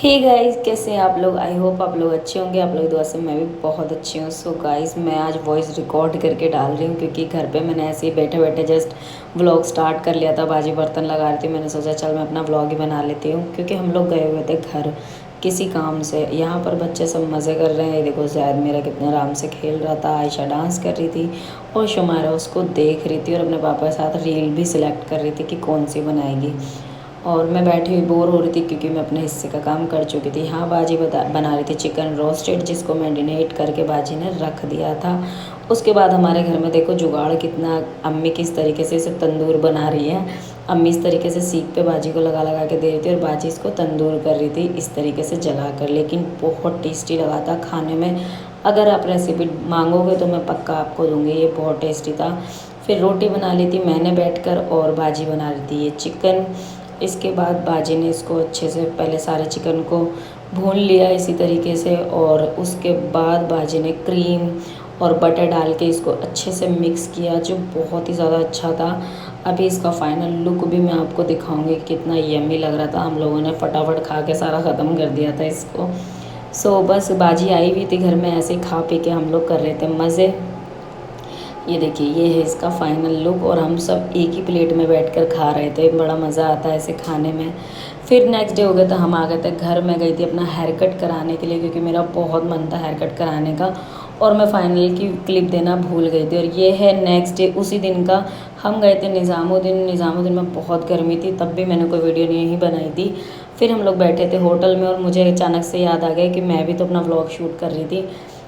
Hey guys, कैसे हैं आप लोग। आई होप आप लोग अच्छे होंगे। आप लोग दुआ से मैं भी बहुत अच्छी हूँ। सो गाइस, मैं आज वॉइस रिकॉर्ड करके डाल रही हूँ क्योंकि घर पे मैंने ऐसे ही बैठे बैठे जस्ट व्लॉग स्टार्ट कर लिया था। बाजी बर्तन लगा रही थी, मैंने सोचा चल मैं अपना व्लॉग ही बना लेती हूँ क्योंकि हम लोग गए हुए थे घर किसी काम से। यहाँ पर बच्चे सब मज़े कर रहे हैं। देखो ज़ैद मेरा कितने आराम से खेल रहा था, आयशा डांस कर रही थी और शुमारा उसको देख रही थी और अपने पापा के साथ रील भी सिलेक्ट कर रही थी कि कौन सी बनाएगी। और मैं बैठी हुई बोर हो रही थी क्योंकि मैं अपने हिस्से का काम कर चुकी थी। हाँ, बाजी बना रही थी चिकन रोस्टेड, जिसको मैरिनेट करके बाजी ने रख दिया था। उसके बाद हमारे घर में देखो जुगाड़ कितना, अम्मी किस तरीके से इसे तंदूर बना रही है। अम्मी इस तरीके से सीख पे बाजी को लगा लगा के दे रही थी और बाजी इसको तंदूर कर रही थी इस तरीके से जला कर। लेकिन बहुत टेस्टी लगा था खाने में। अगर आप रेसिपी मांगोगे तो मैं पक्का आपको दूँगी, ये बहुत टेस्टी था। फिर रोटी बना ली थी मैंने बैठकर और बाजी बना रही थी ये चिकन। इसके बाद बाजी ने इसको अच्छे से पहले सारे चिकन को भून लिया इसी तरीके से और उसके बाद बाजी ने क्रीम और बटर डाल के इसको अच्छे से मिक्स किया, जो बहुत ही ज़्यादा अच्छा था। अभी इसका फाइनल लुक भी मैं आपको दिखाऊंगी कितना यम्मी लग रहा था। हम लोगों ने फटाफट खा के सारा ख़त्म कर दिया था इसको। सो बस बाजी आई हुई थी घर में, ऐसे ही खा पी के हम लोग कर रहे थे मज़े। ये देखिए, ये है इसका फाइनल लुक और हम सब एक ही प्लेट में बैठकर खा रहे थे। बड़ा मज़ा आता है ऐसे खाने में। फिर नेक्स्ट डे हो गया था, हम आ गए थे घर। में गई थी अपना हेयर कट कराने के लिए क्योंकि मेरा बहुत मन था हेयर कट कराने का और मैं फाइनल की क्लिप देना भूल गई थी। और ये है नेक्स्ट डे उसी दिन का। हम गए थे निज़ामुद्दीन में बहुत गर्मी थी, तब भी मैंने कोई वीडियो नहीं बनाई थी। फिर हम लोग बैठे थे होटल में और मुझे अचानक से याद आ गया कि मैं भी तो अपना व्लॉग शूट कर रही थी।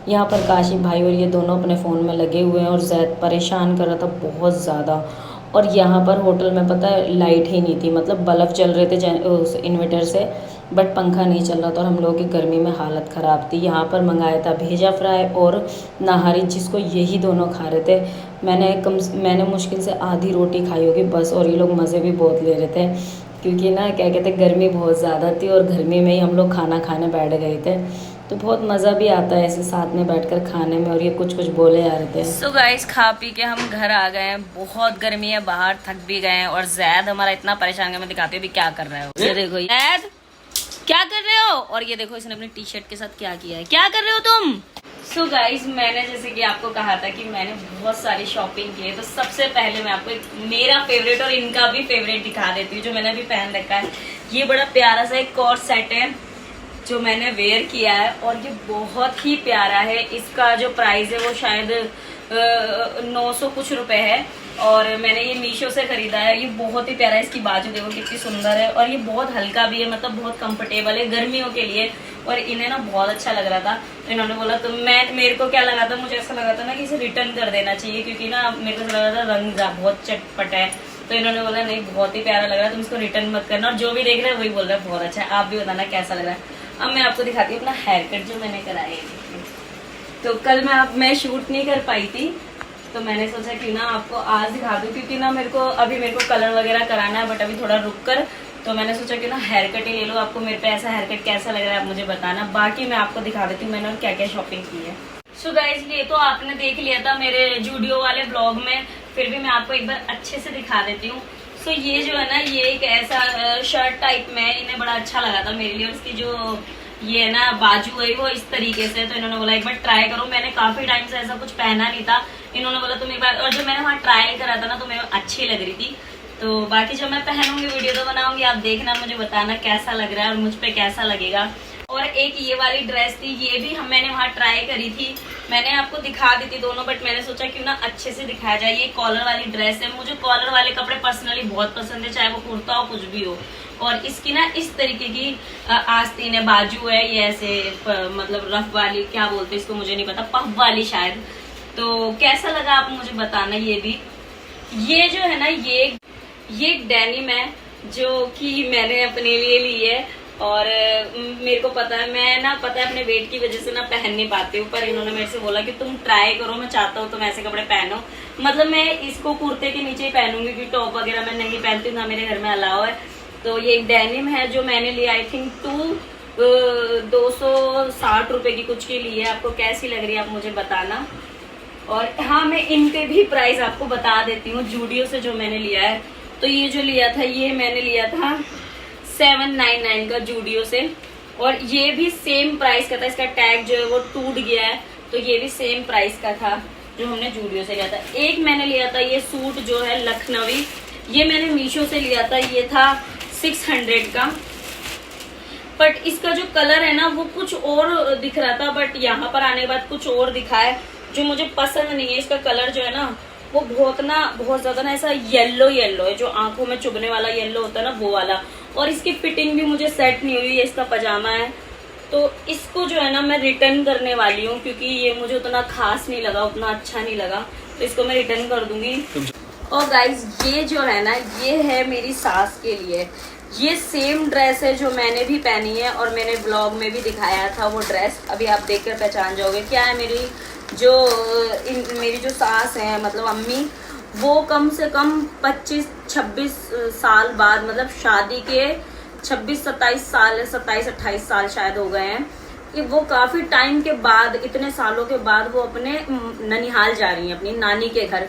यहाँ पर काशिफ भाई और ये दोनों अपने फ़ोन में लगे हुए हैं और ज़ैद परेशान कर रहा था बहुत ज़्यादा। और यहाँ पर होटल में पता है लाइट ही नहीं थी, मतलब बल्ब चल रहे थे उस इन्वर्टर से, बट पंखा नहीं चल रहा था और हम लोगों की गर्मी में हालत ख़राब थी। यहाँ पर मंगाया था भेजा फ्राई और नाहरी, जिसको यही दोनों खा रहे थे। मैंने मुश्किल से आधी रोटी खाई होगी बस, और ये लोग मज़े भी बहुत ले रहे थे क्योंकि ना क्या कहते हैं, गर्मी बहुत ज़्यादा थी और गर्मी में ही हम लोग खाना खाने बैठ गए थे। तो बहुत मज़ा भी आता है ऐसे साथ में बैठकर खाने में। और ये कुछ कुछ बोले आ रहे थे। सो गाइस, खा पी के हम घर आ गए हैं। बहुत गर्मी है बाहर, थक भी गए हैं। और जैद हमारा इतना परेशान है, मैं दिखाती हूँ भी क्या कर रहे हो। ये देखो जैद, क्या कर रहे हो। और ये देखो इसने अपनी टी शर्ट के साथ क्या किया है, क्या कर रहे हो तुम। सो गाइस, मैंने जैसे कि आपको कहा था कि मैंने बहुत सारी शॉपिंग की है, तो सबसे पहले मैं आपको एक मेरा फेवरेट और इनका भी फेवरेट दिखा देती हूँ जो मैंने अभी पहन रखा है। ये बड़ा प्यारा सा एक कॉर्ड सेट है जो मैंने वेयर किया है और ये बहुत ही प्यारा है। इसका जो प्राइस है वो शायद 900 कुछ रुपए है और मैंने ये मीशो से खरीदा है। ये बहुत ही प्यारा है, इसकी बाजू देखो कितनी सुंदर है और ये बहुत हल्का भी है, मतलब बहुत कंफर्टेबल है गर्मियों के लिए। और इन्हें ना बहुत अच्छा लग रहा था तो इन्होंने बोला, तो मेरे को क्या लगा था, मुझे ऐसा लगा था ना कि इसे रिटर्न कर देना चाहिए क्योंकि ना मेरे को लगा था रंग बहुत चटपट है। तो इन्होंने बोला नहीं, बहुत ही प्यारा लग रहा है, तुम इसको रिटर्न मत करना। और जो भी देख रहे हैं वही बोल रहा है बहुत अच्छा है। आप भी बताना कैसा लग रहा है। अब मैं आपको दिखाती हूँ अपना हेयर कट जो मैंने कराया है। तो कल मैं शूट नहीं कर पाई थी तो मैंने सोचा कि ना आपको आज दिखा दूँ क्योंकि ना मेरे को कलर वगैरह कराना है, बट अभी थोड़ा रुक कर। तो मैंने सोचा कि ना हेयर कट ही ले लो। आपको मेरे पे ऐसा हेयर कट कैसा लग रहा है आप मुझे बताना। बाकी मैं आपको दिखा देती हूँ मैंने और क्या क्या शॉपिंग की है। सो गाइस, ये तो आपने देख लिया था मेरे जूडियो वाले ब्लॉग में, फिर भी मैं आपको एक बार अच्छे से दिखा देती हूँ। तो ये जो है ना, ये एक ऐसा शर्ट टाइप में इन्हें बड़ा अच्छा लगा था मेरे लिए। और इसकी जो ये है ना बाजू है वो इस तरीके से, तो इन्होंने बोला एक बार ट्राई करो। मैंने काफी टाइम से ऐसा कुछ पहना नहीं था, इन्होंने बोला तुम एक बार। और जब मैंने वहाँ ट्रायल करा था ना तो मैं अच्छी लग रही थी। तो बाकी जब मैं पहनूंगी वीडियो तो बनाऊंगी, आप देखना, मुझे बताना कैसा लग रहा है और मुझ पे कैसा लगेगा। और एक ये वाली ड्रेस थी, ये भी मैंने वहाँ ट्राई करी थी, मैंने आपको दिखा दी थी दोनों, बट मैंने सोचा क्यों ना अच्छे से दिखाया जाए। ये कॉलर वाली ड्रेस है, मुझे कॉलर वाले कपड़े पर्सनली बहुत पसंद है, चाहे वो कुर्ता हो कुछ भी हो। और इसकी ना इस तरीके की आस्तीन है, बाजू है, ये ऐसे मतलब रफ वाली, क्या बोलते हैं इसको मुझे नहीं पता, पफ वाली शायद। तो कैसा लगा आप मुझे बताना। ये भी, ये जो है ना, ये डेनिम है जो कि मैंने अपने लिए ली है। और मेरे को पता है, मैं ना पता है अपने वेट की वजह से ना पहन नहीं पाती हूँ, पर इन्होंने मेरे से बोला कि तुम ट्राई करो, मैं चाहता हूँ तुम ऐसे कपड़े पहनो। मतलब मैं इसको कुर्ते के नीचे ही पहनूंगी क्योंकि टॉप वगैरह मैं नहीं पहनती हूँ, ना मेरे घर में अलाउ है। तो ये एक डेनिम है जो मैंने लिया, आई थिंक 260 रुपए की कुछ की ली है। आपको कैसी लग रही है आप मुझे बताना। और हाँ, मैं इनके भी प्राइस आपको बता देती हूँ जूडियो से जो मैंने लिया है। तो ये जो लिया था, ये मैंने लिया था 799 का जूडियो से। और ये भी सेम प्राइस का था, इसका टैग जो है वो टूट गया है, तो ये भी सेम प्राइस का था जो हमने जूडियो से लिया था। एक मैंने लिया था ये सूट जो है लखनवी, ये मैंने मीशो से लिया था, ये था 600 का, बट इसका जो कलर है ना वो कुछ और दिख रहा था, बट यहाँ पर आने के बाद कुछ और दिखा है जो मुझे पसंद नहीं है। इसका कलर जो है ना वो बहुत ज्यादा ना ऐसा येलो है, जो आंखों में चुभने वाला येलो होता है ना वो वाला, और इसकी फिटिंग भी मुझे सेट नहीं हुई है। इसका पजामा है, तो इसको जो है ना मैं रिटर्न करने वाली हूँ, क्योंकि ये मुझे उतना खास नहीं लगा, उतना अच्छा नहीं लगा, तो इसको मैं रिटर्न कर दूंगी। और गाइज ये जो है ना ये है मेरी सास के लिए, ये सेम ड्रेस है जो मैंने भी पहनी है और मैंने व्लॉग में भी दिखाया था वो ड्रेस, अभी आप देखकर पहचान जाओगे। क्या है, मेरी जो सास है मतलब अम्मी, वो कम से कम 25-26 साल बाद, मतलब शादी के 26-27 साल, 27-28 साल शायद हो गए हैं कि वो काफी टाइम के बाद, इतने सालों के बाद वो अपने ननिहाल जा रही हैं, अपनी नानी के घर,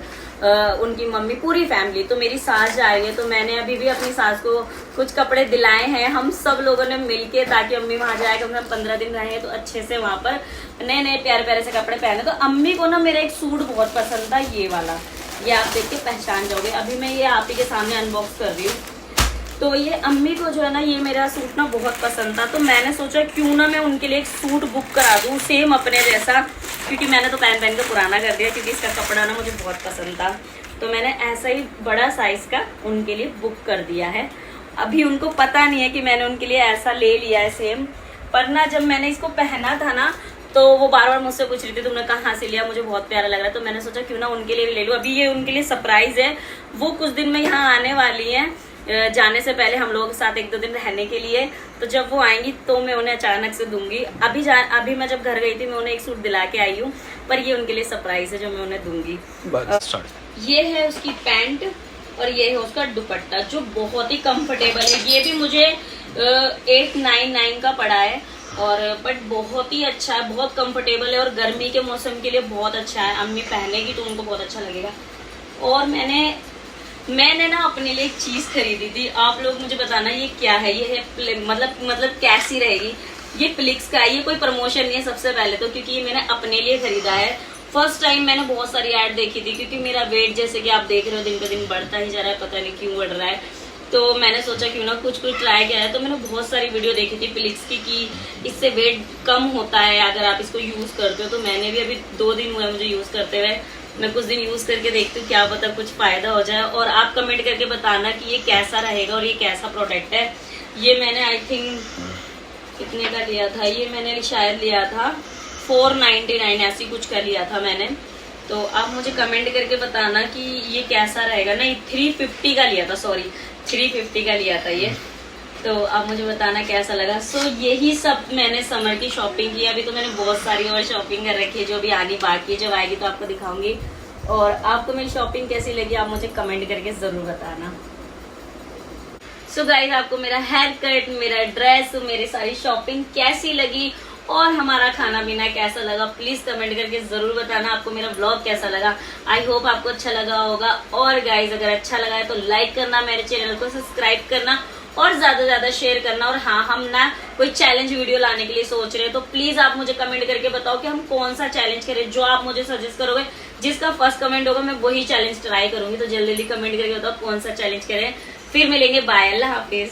उनकी मम्मी पूरी फैमिली। तो मेरी सास जा रही है, तो मैंने अभी भी अपनी सास को कुछ कपड़े दिलाए हैं हम सब लोगों ने मिलके, ताकि अम्मी वहां जाए, कम से कम 15 दिन रहे तो अच्छे से वहां पर नए नए प्यारे प्यारे से कपड़े पहने। तो अम्मी को ना मेरा एक सूट बहुत पसंद था, ये वाला, ये आप देख के पहचान जाओगे। अभी मैं ये आप ही के सामने अनबॉक्स कर रही हूँ। तो ये अम्मी को जो है ना ये मेरा सूट ना बहुत पसंद था, तो मैंने सोचा क्यों ना मैं उनके लिए एक सूट बुक करा दूँ सेम अपने जैसा, क्योंकि मैंने तो पहन के पुराना कर दिया, क्योंकि इसका कपड़ा ना मुझे बहुत पसंद था। तो मैंने ऐसा ही बड़ा साइज का उनके लिए बुक कर दिया है। अभी उनको पता नहीं है कि मैंने उनके लिए ऐसा ले लिया है सेम, पर ना जब मैंने इसको पहना था ना तो वो बार बार मुझसे पूछ रही थी तुमने कहाँ से लिया, मुझे बहुत प्यारा लग रहा है। तो मैंने सोचा क्यों ना उनके लिए भी ले लूँ। अभी ये उनके लिए सरप्राइज है, वो कुछ दिन में यहाँ आने वाली है, जाने से पहले हम लोगों के साथ 1-2 दिन रहने के लिए। तो जब वो आएंगी तो मैं उन्हें अचानक से दूंगी। अभी मैं जब घर गई थी मैं उन्हें एक सूट दिला के आई हूँ, पर ये उनके लिए सरप्राइज है जो मैं उन्हें दूंगी। ये है उसकी पैंट और ये है उसका दुपट्टा, जो बहुत ही कंफर्टेबल है। ये भी मुझे 899 का पड़ा है, और बट बहुत ही अच्छा है, बहुत कंफर्टेबल है और गर्मी के मौसम के लिए बहुत अच्छा है। अम्मी पहनेगी तो उनको बहुत अच्छा लगेगा। और मैंने ना अपने लिए एक चीज खरीदी थी, आप लोग मुझे बताना ये क्या है। ये है मतलब कैसी रहेगी। ये प्लिक्स का है, ये कोई प्रमोशन नहीं है सबसे पहले तो, क्योंकि ये मैंने अपने लिए खरीदा है। फर्स्ट टाइम मैंने बहुत सारी ऐड देखी थी, क्योंकि मेरा वेट जैसे कि आप देख रहे हो दिन पे दिन बढ़ता ही जा रहा है, पता नहीं क्यों बढ़ रहा है। तो मैंने सोचा क्यों ना कुछ ट्राई किया है। तो मैंने बहुत सारी वीडियो देखी थी प्लिक्स की कि इससे वेट कम होता है अगर आप इसको यूज करते हो। तो मैंने भी अभी 2 दिन हुए मुझे यूज करते हुए, मैं कुछ दिन यूज करके देखती हूँ, क्या पता कुछ फायदा हो जाए। और आप कमेंट करके बताना कि ये कैसा रहेगा और ये कैसा प्रोडक्ट है। ये मैंने आई थिंक कितने का लिया था, ये मैंने शायद लिया था 499 ऐसी कुछ का लिया था मैंने। तो आप मुझे कमेंट करके बताना कि ये कैसा रहेगा। नहीं 350 का लिया था, सॉरी 350 का लिया था ये। तो आप मुझे बताना कैसा लगा। सो यही सब मैंने समर की शॉपिंग की। अभी तो मैंने बहुत सारी और शॉपिंग कर रखी है जो अभी आनी बाकी है, जब आएगी तो आपको दिखाऊंगी। और आपको मेरी शॉपिंग कैसी लगी आप मुझे कमेंट करके जरूर बताना। सो गाइस, आपको मेरा हेयर कट, मेरा ड्रेस, मेरी सारी शॉपिंग कैसी लगी और हमारा खाना पीना कैसा लगा, प्लीज कमेंट करके जरूर बताना। आपको मेरा व्लॉग कैसा लगा, आई होप आपको अच्छा लगा होगा। और गाइज अगर अच्छा लगा है तो लाइक करना, मेरे चैनल को सब्सक्राइब करना और ज्यादा से ज्यादा शेयर करना। और हाँ, हम ना कोई चैलेंज वीडियो लाने के लिए सोच रहे हैं, तो प्लीज आप मुझे कमेंट करके बताओ कि हम कौन सा चैलेंज करें। जो आप मुझे सजेस्ट करोगे, जिसका फर्स्ट कमेंट होगा मैं वही चैलेंज ट्राई करूंगी। तो जल्दी जल्दी कमेंट करके बताओ कौन सा चैलेंज करें। फिर मिलेंगे, बाय, अल्लाह हाफिज।